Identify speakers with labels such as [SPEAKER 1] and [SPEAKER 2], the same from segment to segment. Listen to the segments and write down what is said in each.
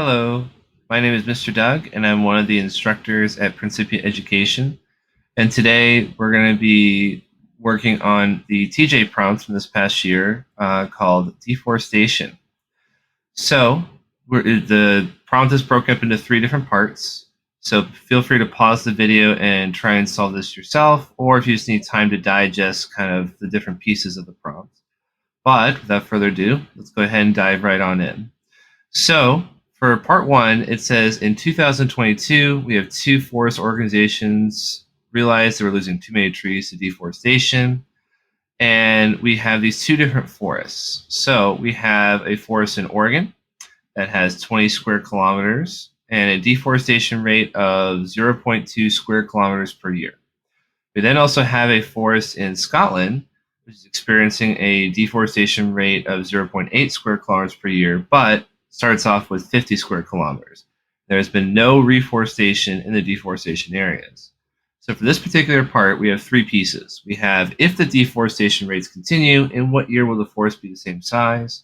[SPEAKER 1] Hello, my name is Mr. Doug, and I'm one of the instructors at Principia Education. And today we're going to be working on the TJ prompt from this past year called deforestation. So the prompt is broken up into 3 different parts. So feel free to pause the video and try and solve this yourself, or if you just need time to digest kind of the different pieces of the prompt. But without further ado, let's go ahead and dive right on in. So for part 1, it says in 2022, we have 2 forest organizations realized they were losing too many trees to deforestation. And we have these 2 different forests. So we have a forest in Oregon that has 20 square kilometers and a deforestation rate of 0.2 square kilometers per year. We then also have a forest in Scotland, which is experiencing a deforestation rate of 0.8 square kilometers per year, but starts off with 50 square kilometers. There has been no reforestation in the deforestation areas. So for this particular part, we have 3 pieces. We have if the deforestation rates continue, in what year will the forest be the same size?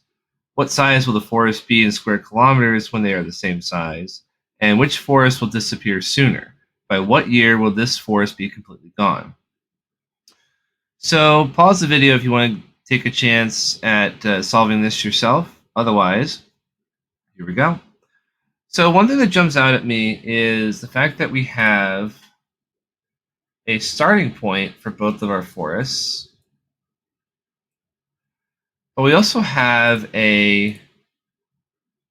[SPEAKER 1] What size will the forest be in square kilometers when they are the same size? And which forest will disappear sooner? By what year will this forest be completely gone? So pause the video if you want to take a chance at solving this yourself. Otherwise, here we go. So one thing that jumps out at me is the fact that we have a starting point for both of our forests, but we also have a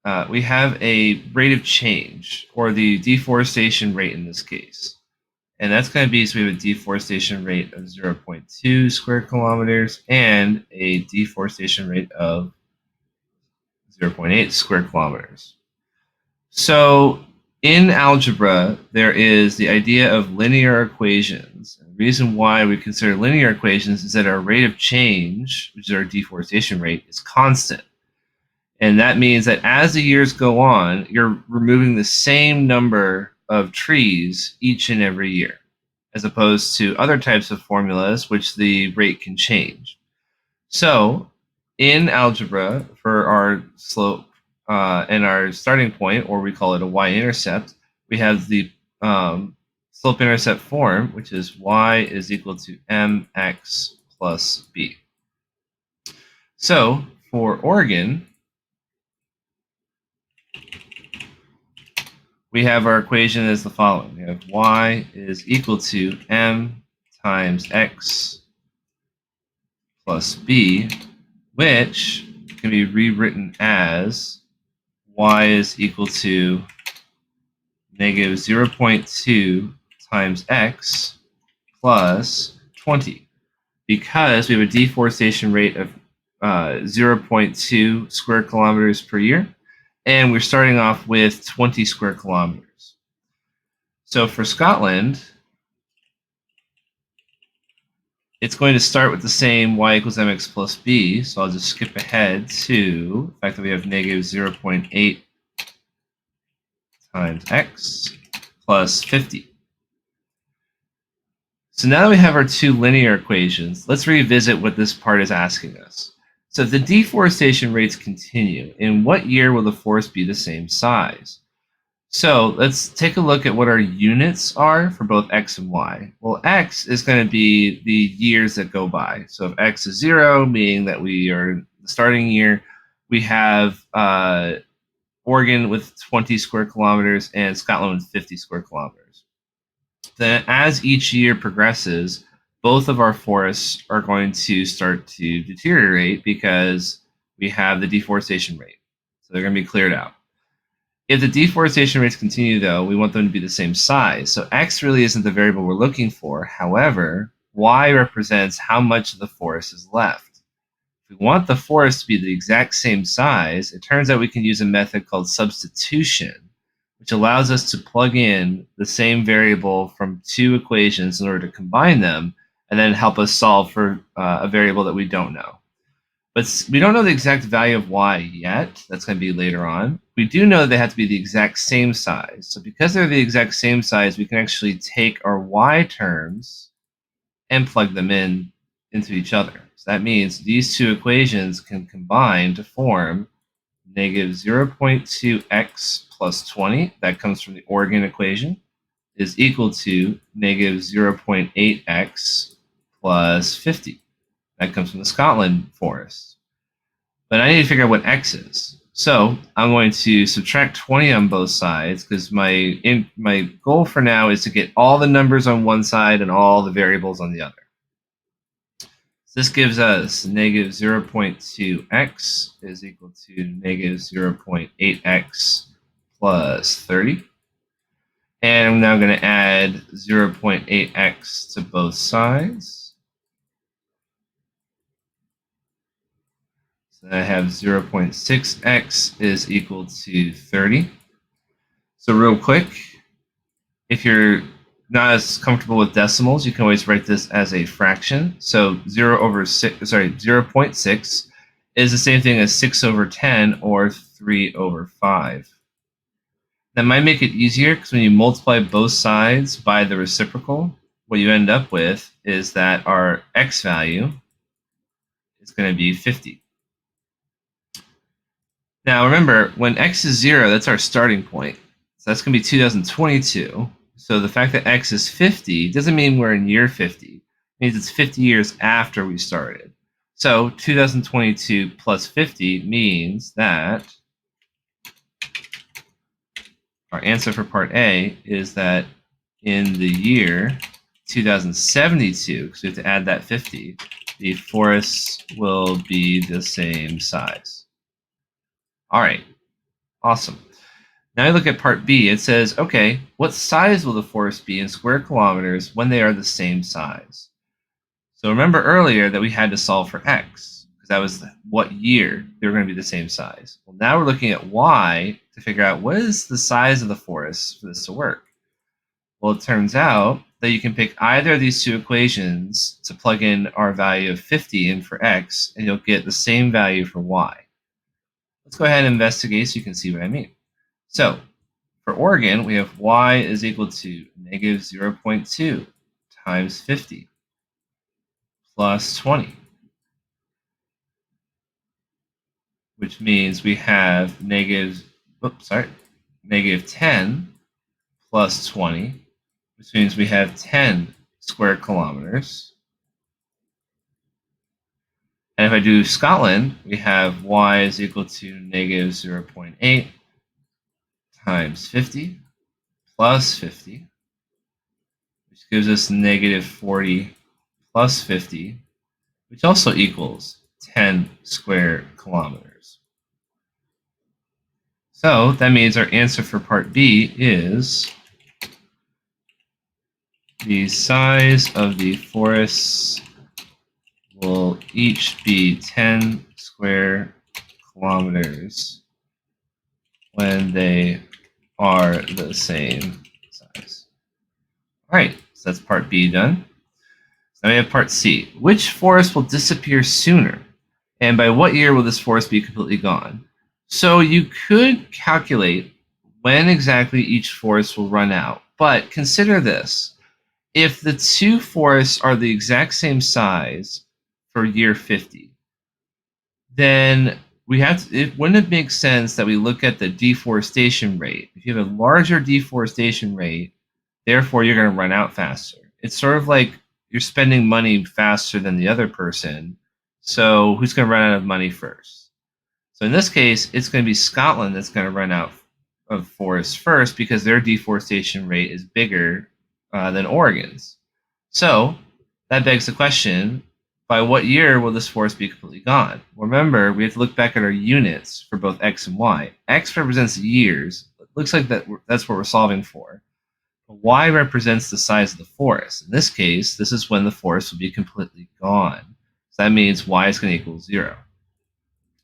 [SPEAKER 1] rate of change, or the deforestation rate in this case. And that's going to be, so we have a deforestation rate of 0.2 square kilometers and a deforestation rate of 0.8 square kilometers. So in algebra, there is the idea of linear equations. The reason why we consider linear equations is that our rate of change, which is our deforestation rate, is constant. And that means that as the years go on, you're removing the same number of trees each and every year, as opposed to other types of formulas, which the rate can change. So in algebra, for our slope and our starting point, or we call it a y-intercept, we have the slope-intercept form, which is y is equal to mx plus b. So for Oregon, we have our equation as the following. We have y is equal to m times x plus b, which can be rewritten as y is equal to negative 0.2 times x plus 20, because we have a deforestation rate of 0.2 square kilometers per year, and we're starting off with 20 square kilometers. So for Scotland, it's going to start with the same y equals mx plus b, so I'll just skip ahead to the fact that we have negative 0.8 times x plus 50. So now that we have our 2 linear equations, let's revisit what this part is asking us. So if the deforestation rates continue, in what year will the forest be the same size? So let's take a look at what our units are for both x and y. Well, x is going to be the years that go by. So if x is 0, meaning that we are in the starting year, we have Oregon with 20 square kilometers and Scotland with 50 square kilometers. Then as each year progresses, both of our forests are going to start to deteriorate because we have the deforestation rate. So they're going to be cleared out. If the deforestation rates continue, though, we want them to be the same size. So x really isn't the variable we're looking for. However, y represents how much of the forest is left. If we want the forest to be the exact same size, it turns out we can use a method called substitution, which allows us to plug in the same variable from 2 equations in order to combine them, and then help us solve for a variable that we don't know. But we don't know the exact value of y yet. That's going to be later on. We do know that they have to be the exact same size. So because they're the exact same size, we can actually take our y terms and plug them into each other. So that means these 2 equations can combine to form negative 0.2x plus 20, that comes from the Oregon equation, is equal to negative 0.8x plus 50. That comes from the Scotland forest. But I need to figure out what x is. So I'm going to subtract 20 on both sides because my goal for now is to get all the numbers on one side and all the variables on the other. So this gives us negative 0.2x is equal to negative 0.8x plus 30. And I'm now going to add 0.8x to both sides. So I have 0.6x is equal to 30. So real quick, if you're not as comfortable with decimals, you can always write this as a fraction. So 0.6 is the same thing as 6 over 10 or 3 over 5. That might make it easier because when you multiply both sides by the reciprocal, what you end up with is that our x value is going to be 50. Now remember, when x is 0, that's our starting point. So that's going to be 2022. So the fact that x is 50 doesn't mean we're in year 50. It means it's 50 years after we started. So 2022 plus 50 means that our answer for part A is that in the year 2072, because we have to add that 50, the forests will be the same size. All right, awesome. Now I look at part B. It says, okay, what size will the forest be in square kilometers when they are the same size? So remember earlier that we had to solve for x, because that was what year they were going to be the same size. Well, now we're looking at y to figure out what is the size of the forest for this to work. Well, it turns out that you can pick either of these two equations to plug in our value of 50 in for x, and you'll get the same value for y. Let's go ahead and investigate so you can see what I mean. So for Oregon, we have y is equal to negative 0.2 times 50 plus 20, which means we have negative 10 plus 20, which means we have 10 square kilometers. And if I do Scotland, we have y is equal to negative 0.8 times 50 plus 50, which gives us negative 40 plus 50, which also equals 10 square kilometers. So that means our answer for part B is the size of the forests will each be 10 square kilometers when they are the same size. All right, so that's part B done. So now we have part C. Which forest will disappear sooner? And by what year will this forest be completely gone? So you could calculate when exactly each forest will run out. But consider this. If the two forests are the exact same size for year 50, then wouldn't it make sense that we look at the deforestation rate? If you have a larger deforestation rate, therefore you're going to run out faster. It's sort of like you're spending money faster than the other person. So who's going to run out of money first? So in this case, it's going to be Scotland that's going to run out of forests first because their deforestation rate is bigger than Oregon's. So that begs the question, by what year will this forest be completely gone? Remember, we have to look back at our units for both x and y. X represents years. It looks like that's what we're solving for. Y represents the size of the forest. In this case, this is when the forest will be completely gone. So that means y is going to equal 0.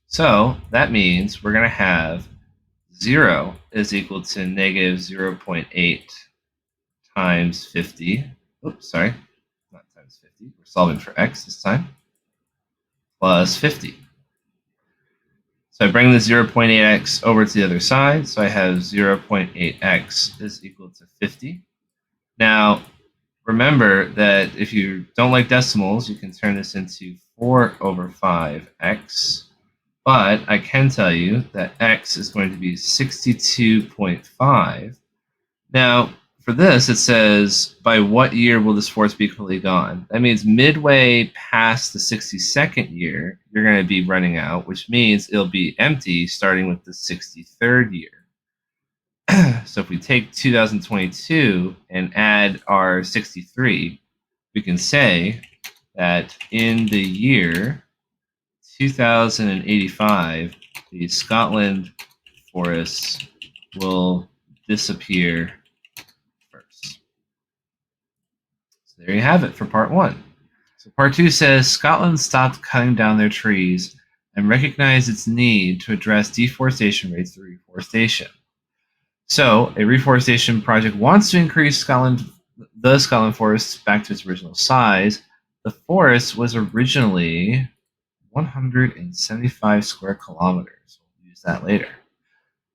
[SPEAKER 1] So that means we're going to have 0 is equal to negative 0.8 times 50. Oops, sorry, not times 50. We're solving for x this time. Plus 50. So I bring the 0.8x over to the other side. So I have 0.8x is equal to 50. Now, remember that if you don't like decimals, you can turn this into 4 over 5x. But I can tell you that X is going to be 62.5. Now, for this, it says, by what year will this force be completely gone? That means midway past the 62nd year, you're going to be running out, which means it'll be empty starting with the 63rd year. So if we take 2022 and add our 63, we can say that in the year 2085, the Scotland forests will disappear first. So there you have it for part 1. So part 2 says Scotland stopped cutting down their trees and recognized its need to address deforestation rates through reforestation. So a reforestation project wants to increase the Scotland forest back to its original size. The forest was originally 175 square kilometers. We'll use that later.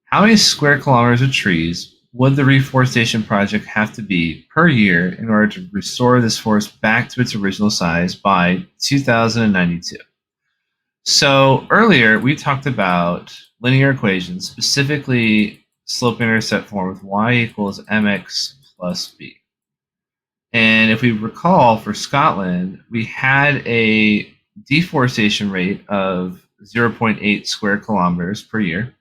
[SPEAKER 1] How many square kilometers of trees would the reforestation project have to be per year in order to restore this forest back to its original size by 2092? So earlier we talked about linear equations, specifically slope-intercept form with y equals mx plus b. And if we recall, for Scotland, we had a deforestation rate of 0.8 square kilometers per year.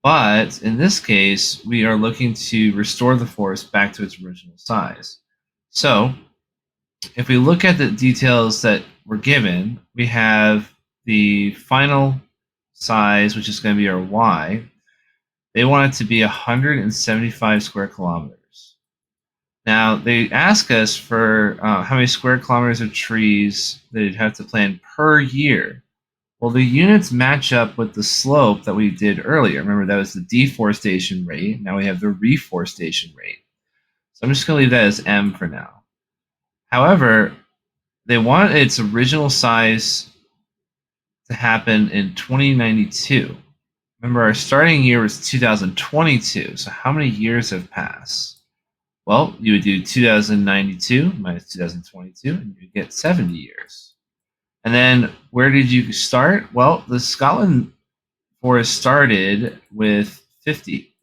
[SPEAKER 1] But in this case, we are looking to restore the forest back to its original size. So if we look at the details that were given, we have the final size, which is going to be our y. They want it to be 175 square kilometers. Now, they ask us for how many square kilometers of trees they'd have to plant per year. Well, the units match up with the slope that we did earlier. Remember, that was the deforestation rate. Now we have the reforestation rate. So I'm just going to leave that as m for now. However, they want its original size to happen in 2092. Remember, our starting year was 2022. So how many years have passed? Well, you would do 2092 minus 2022, and you would get 70 years. And then where did you start? Well, the Scotland forest started with 50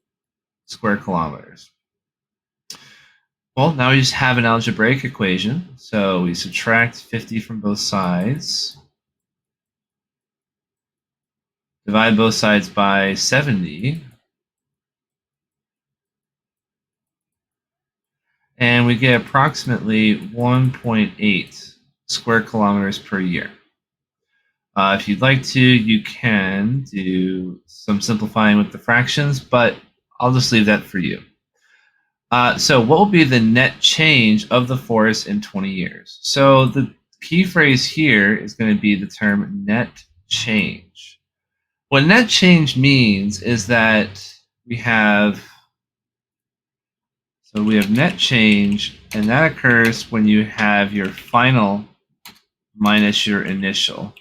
[SPEAKER 1] square kilometers. Well, now we just have an algebraic equation. So we subtract 50 from both sides, divide both sides by 70, and we get approximately 1.8 square kilometers per year. If you'd like to, you can do some simplifying with the fractions, but I'll just leave that for you. So what will be the net change of the forest in 20 years? So the key phrase here is going to be the term net change. What net change means is that we have net change, and that occurs when you have your final minus your initial.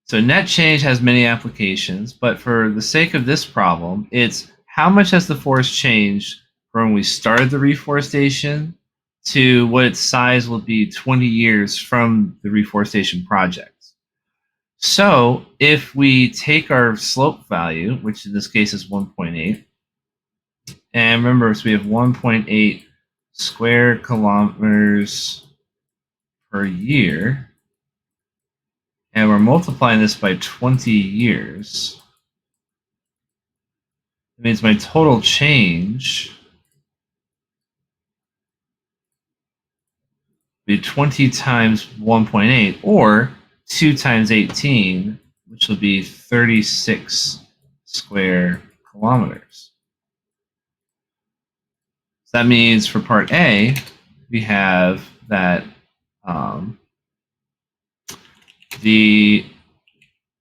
[SPEAKER 1] So net change has many applications, but for the sake of this problem, it's how much has the forest changed from when we started the reforestation to what its size will be 20 years from the reforestation project. So if we take our slope value, which in this case is 1.8, and remember, so we have 1.8 square kilometers per year, and we're multiplying this by 20 years. It means my total change will be 20 times 1.8, or 2 times 18, which will be 36 square kilometers. So that means for part A, we have that the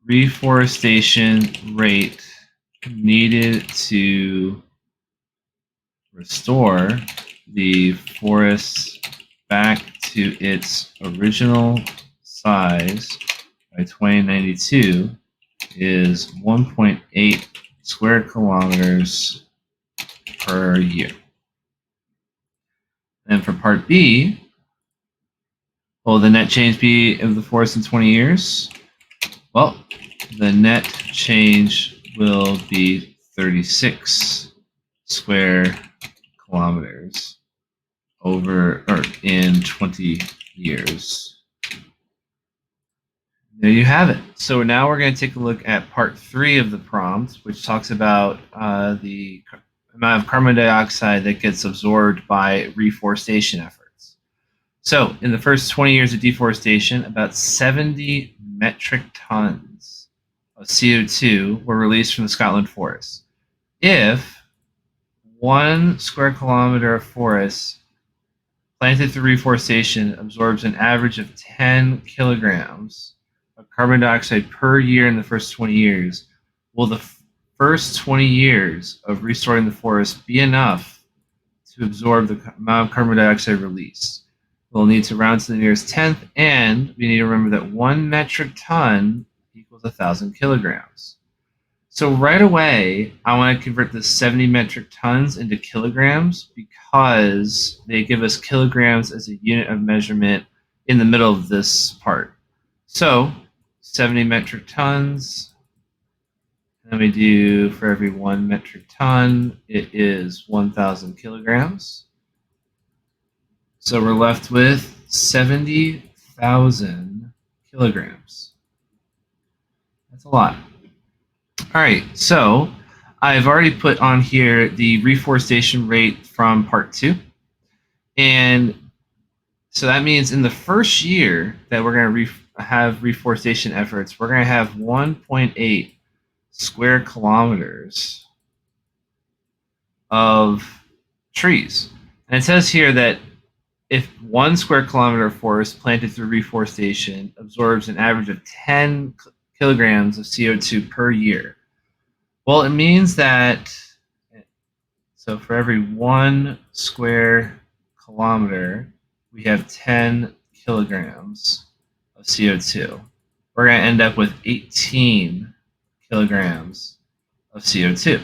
[SPEAKER 1] reforestation rate needed to restore the forest back to its original size by 2092 is 1.8 square kilometers per year. And for part B, will the net change be of the forest in 20 years? Well, the net change will be 36 square kilometers in 20 years. There you have it. So now we're going to take a look at part 3 of the prompt, which talks about the amount of carbon dioxide that gets absorbed by reforestation efforts. So in the first 20 years of deforestation, about 70 metric tons of CO2 were released from the Scotland forests. If 1 square kilometer of forest planted through reforestation absorbs an average of 10 kilograms of carbon dioxide per year in the first 20 years, will the first 20 years of restoring the forest be enough to absorb the amount of carbon dioxide released? We'll need to round to the nearest tenth, and we need to remember that 1 metric ton equals 1,000 kilograms. So right away, I want to convert the 70 metric tons into kilograms because they give us kilograms as a unit of measurement in the middle of this part. So 70 metric tons, and then we do for every 1 metric ton, it is 1,000 kilograms. So we're left with 70,000 kilograms. That's a lot. All right, so I've already put on here the reforestation rate from part 2. And so that means in the first year that we're going to have reforestation efforts, we're going to have 1.8 square kilometers of trees. And it says here that if 1 square kilometer of forest planted through reforestation absorbs an average of 10 kilograms of CO2 per year. Well, it means that, so for every 1 square kilometer, we have 10 kilograms of CO2. We're going to end up with 18 kilograms of CO2.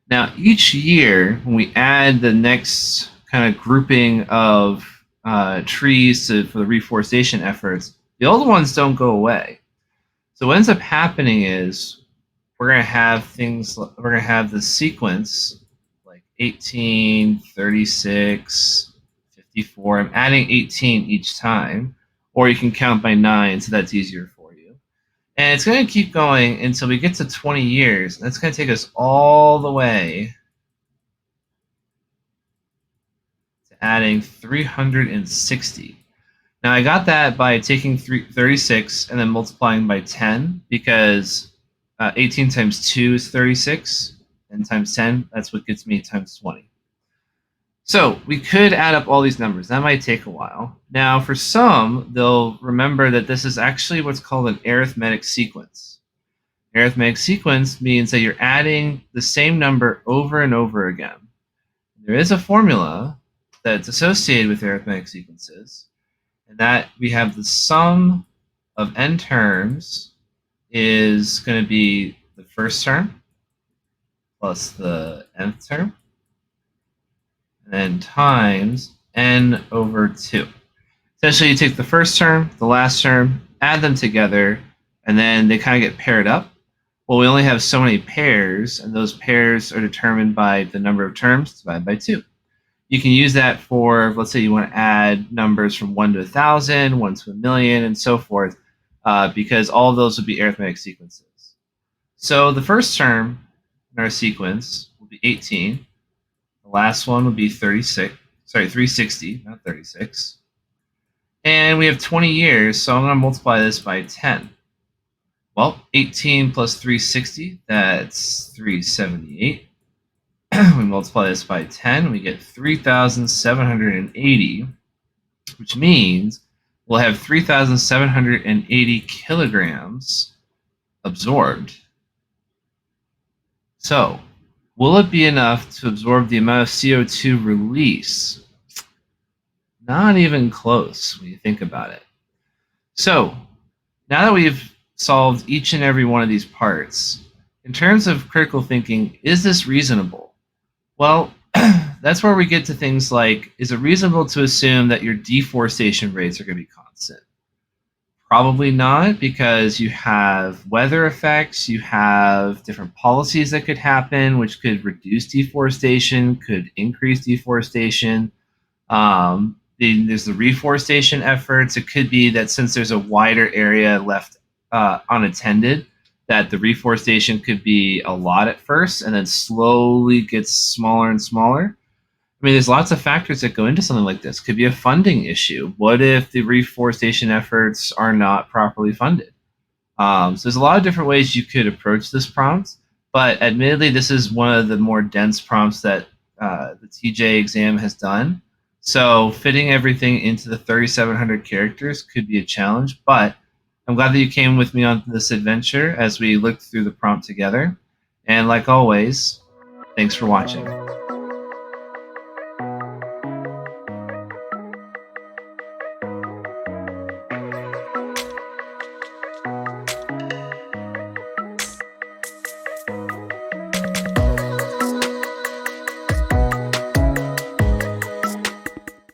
[SPEAKER 1] Now, each year, when we add the next kind of grouping of trees for the reforestation efforts, the old ones don't go away. So what ends up happening is we're going to have the sequence like 18, 36, 54. I'm adding 18 each time, or you can count by 9, so that's easier for you. And it's going to keep going until we get to 20 years. And that's going to take us all the way to adding 360. Now, I got that by taking 36 and then multiplying by 10, because 18 times 2 is 36, and times 10, that's what gets me times 20. So we could add up all these numbers. That might take a while. Now, for some, they'll remember that this is actually what's called an arithmetic sequence. An arithmetic sequence means that you're adding the same number over and over again. There is a formula that's associated with arithmetic sequences, and that we have the sum of n terms is going to be the first term plus the nth term, and then times n over 2. Essentially, you take the first term, the last term, add them together, and then they kind of get paired up. Well, we only have so many pairs, and those pairs are determined by the number of terms divided by 2. You can use that for, let's say you want to add numbers from 1 to 1,000, 1 to 1,000,000, and so forth, because all of those would be arithmetic sequences. So the first term in our sequence will be 18. The last one would be 360, not 36. And we have 20 years, so I'm going to multiply this by 10. Well, 18 plus 360, that's 378. We multiply this by 10, we get 3,780, which means we'll have 3,780 kilograms absorbed. So, will it be enough to absorb the amount of CO2 release? Not even close when you think about it. So, now that we've solved each and every one of these parts, in terms of critical thinking, is this reasonable? Well, that's where we get to things like, is it reasonable to assume that your deforestation rates are going to be constant? Probably not, because you have weather effects, you have different policies that could happen, which could reduce deforestation, could increase deforestation. There's the reforestation efforts. It could be that since there's a wider area left unattended, that the reforestation could be a lot at first and then slowly gets smaller and smaller. I mean, there's lots of factors that go into something like this. Could be a funding issue. What if the reforestation efforts are not properly funded? So there's a lot of different ways you could approach this prompt, but admittedly, this is one of the more dense prompts that the TJ exam has done. So fitting everything into the 3,700 characters could be a challenge, but I'm glad that you came with me on this adventure as we looked through the prompt together. And like always, thanks for watching.